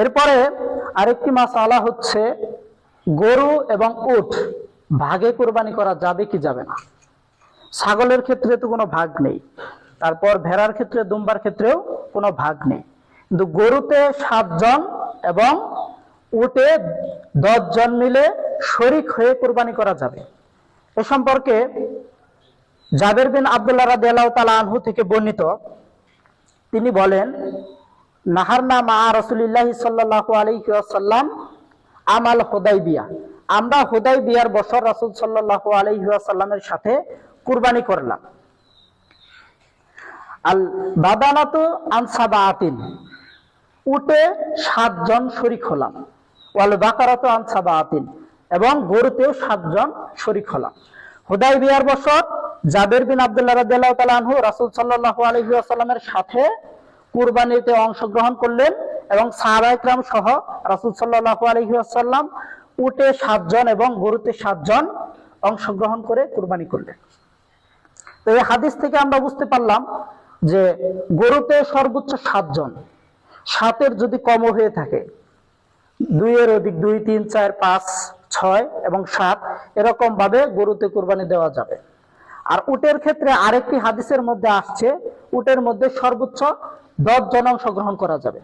এরপরে আরেকটি মাসআলা হচ্ছে গরু এবং উট ভাগে কুরবানি করা যাবে কি যাবে না। ছাগলের ক্ষেত্রে তো কোনো ভাগ নেই, তারপর ভেড়ার ক্ষেত্রে, দুম্বার ক্ষেত্রেও কোনো ভাগ নেই, কিন্তু গরুতে 7 জন এবং উটে 10 জন মিলে শরীক হয়ে কুরবানি করা যাবে। এ সম্পর্কে জাবের বিন আব্দুল্লাহ রাদিয়াল্লাহু তাআলা আনহু থেকে বর্ণিত, তিনি বলেন, নাহারনা মা রাসূলিল্লাহি সাল্লাল্লাহু আলাইহি ওয়াসাল্লাম আমাল হুদাইবিয়া, আমরা হুদাইবিয়ার বছর রাসূল সাল্লাল্লাহু আলাইহি ওয়াসাল্লামের সাথে কুরবানি করলাম। আল বাদানাতু আন সাবাআতিন, উটে 7 জন শরীক হলাম। ওয়াল বাকারাতু আন সাবাআতিন, এবং গরুতেও 7 জন শরীক হলাম। হুদাইবিয়ার বছর জাবের বিন আব্দুল্লাহ রাদিয়াল্লাহু তাআলা আনহু রাসূল সাল্লাল্লাহু আলাইহি ওয়াসাল্লামের সাথে কুরবানিতে অংশগ্রহণ করলেন এবং সাহাবায়ে কেরাম সহ রাসূল সাল্লাল্লাহু আলাইহি ওয়াসাল্লাম উটে 7 জন এবং গরুতে 7 জন অংশগ্রহণ করে কুরবানি করলেন। তো এই হাদিস থেকে আমরা বুঝতে পারলাম যে গরুতে সর্বোচ্চ 7 জন, 7-এর যদি কম হয়ে থাকে, 2-এর অধিক, 2, 3, 4, 5, 6 এবং 7 এরকম ভাবে গরুতে কুরবানি দেওয়া যাবে। আর উটের ক্ষেত্রে আরেকটি হাদিসের মধ্যে আসছে, উটের মধ্যে সর্বোচ্চ 10 জন অংশগ্রহণ করা যাবে।